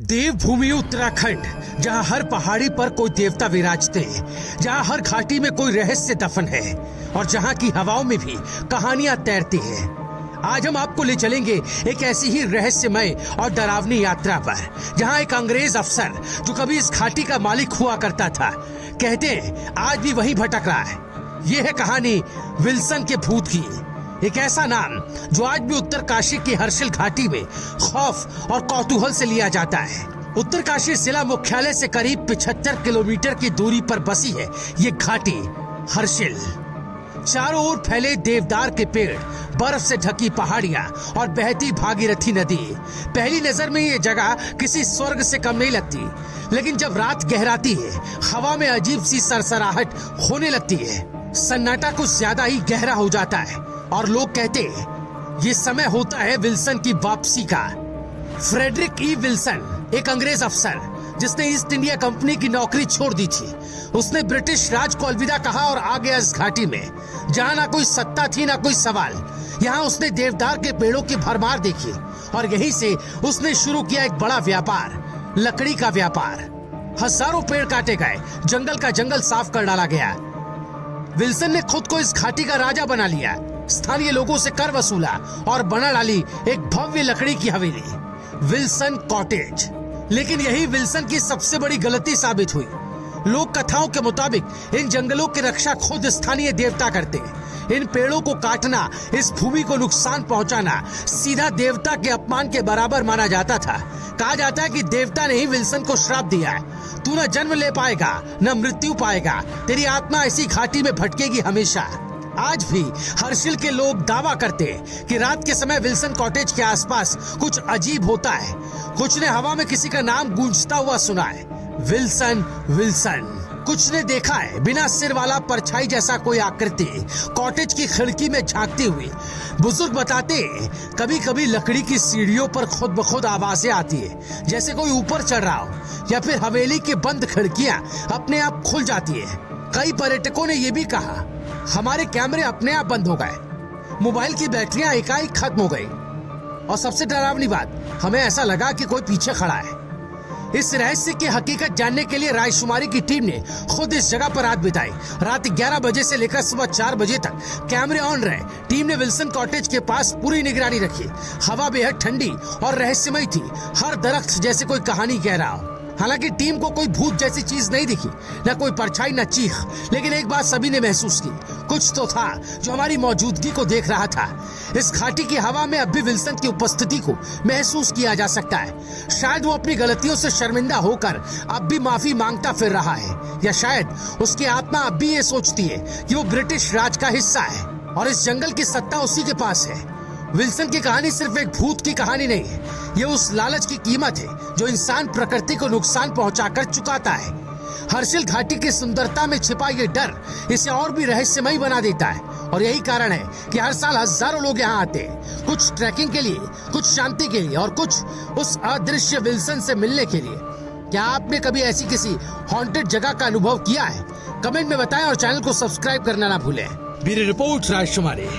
देवभूमि उत्तराखंड, जहां हर पहाड़ी पर कोई देवता विराजते हैं, जहां हर घाटी में कोई रहस्य दफन है और जहां की हवाओं में भी कहानियां तैरती हैं। आज हम आपको ले चलेंगे एक ऐसी ही रहस्यमय और डरावनी यात्रा पर, जहां एक अंग्रेज अफसर जो कभी इस घाटी का मालिक हुआ करता था, कहते हैं आज भी वहीं भटक रहा है। यह है कहानी विल्सन के भूत की। एक ऐसा नाम जो आज भी उत्तरकाशी की हर्षिल घाटी में खौफ और कौतूहल से लिया जाता है। उत्तरकाशी जिला मुख्यालय से करीब 75 किलोमीटर की दूरी पर बसी है ये घाटी हर्षिल। चारों ओर फैले देवदार के पेड़, बर्फ से ढकी पहाड़ियां और बहती भागीरथी नदी। पहली नजर में ये जगह किसी स्वर्ग से कम नहीं लगती, लेकिन जब रात गहराती है, हवा में अजीब सी सरसराहट होने लगती है। सन्नाटा कुछ ज्यादा ही गहरा हो जाता है और लोग कहते हैं ये समय होता है विल्सन की वापसी का। फ्रेडरिक ई विल्सन एक अंग्रेज अफसर जिसने ईस्ट इंडिया कंपनी की नौकरी छोड़ दी थी, उसने ब्रिटिश राज को अलविदा कहा और आ गया इस घाटी में, जहां ना कोई सत्ता थी ना कोई सवाल। यहाँ उसने देवदार के पेड़ों की भरमार देखी और यहीं से उसने शुरू किया एक बड़ा व्यापार, लकड़ी का व्यापार। हजारों पेड़ काटे गए, जंगल का जंगल साफ कर डाला गया। विल्सन ने खुद को इस घाटी का राजा बना लिया, स्थानीय लोगों से कर वसूला और बना डाली एक भव्य लकड़ी की हवेली, विल्सन कॉटेज। लेकिन यही विल्सन की सबसे बड़ी गलती साबित हुई। लोक कथाओं के मुताबिक इन जंगलों की रक्षा खुद स्थानीय देवता करते हैं। इन पेड़ों को काटना, इस भूमि को नुकसान पहुंचाना सीधा देवता के अपमान के बराबर माना जाता था। कहा जाता है कि देवता ने ही विल्सन को श्राप दिया है, तू न जन्म ले पाएगा न मृत्यु पाएगा, तेरी आत्मा ऐसी घाटी में भटकेगी हमेशा। आज भी हर्षिल के लोग दावा करते हैं कि रात के समय विल्सन कॉटेज के आसपास कुछ अजीब होता है। कुछ ने हवा में किसी का नाम गूंजता हुआ सुना है, विल्सन विल्सन। कुछ ने देखा है बिना सिर वाला परछाई जैसा कोई आकृति कॉटेज की खिड़की में झांकती हुई। बुजुर्ग बताते हैं कभी कभी लकड़ी की सीढ़ियों पर खुद ब खुद आवाजें आती है, जैसे कोई ऊपर चढ़ रहा हो, या फिर हवेली की बंद खिड़कियां अपने आप खुल जाती है। कई पर्यटकों ने यह भी कहा हमारे कैमरे अपने आप बंद हो गए, मोबाइल की बैटरियां एकाएक खत्म हो गई, और सबसे डरावनी बात, हमें ऐसा लगा कि कोई पीछे खड़ा है। इस रहस्य की हकीकत जानने के लिए राजकुमारी की टीम ने खुद इस जगह पर रात बिताई। रात 11 बजे से लेकर सुबह 4 बजे तक कैमरे ऑन रहे। टीम ने विल्सन कॉटेज के पास पूरी निगरानी रखी। हवा बेहद ठंडी और रहस्यमय थी, हर दरख्त जैसे कोई कहानी कह रहा हो। हालांकि टीम को कोई भूत जैसी चीज नहीं दिखी, न कोई परछाई न चीख, लेकिन एक बात सभी ने महसूस की, कुछ तो था जो हमारी मौजूदगी को देख रहा था। इस घाटी की हवा में अब भी विल्सन की उपस्थिति को महसूस किया जा सकता है। शायद वो अपनी गलतियों से शर्मिंदा होकर अब भी माफी मांगता फिर रहा है, या शायद उसकी आत्मा अब भी ये सोचती है कि वो ब्रिटिश राज का हिस्सा है और इस जंगल की सत्ता उसी के पास है। विल्सन की कहानी सिर्फ एक भूत की कहानी नहीं है, ये उस लालच की कीमत है जो इंसान प्रकृति को नुकसान पहुंचाकर चुकाता है। हर्षिल घाटी की सुंदरता में छिपा ये डर इसे और भी रहस्यमय बना देता है, और यही कारण है कि हर साल हजारों लोग यहाँ आते हैं, कुछ ट्रैकिंग के लिए, कुछ शांति के लिए और कुछ उस अदृश्य विल्सन से मिलने के लिए। क्या आपने कभी ऐसी किसी हॉन्टेड जगह का अनुभव किया है? कमेंट में बताएं और चैनल को सब्सक्राइब करना ना भूलें। ब्यूरो रिपोर्ट राजकुमारी।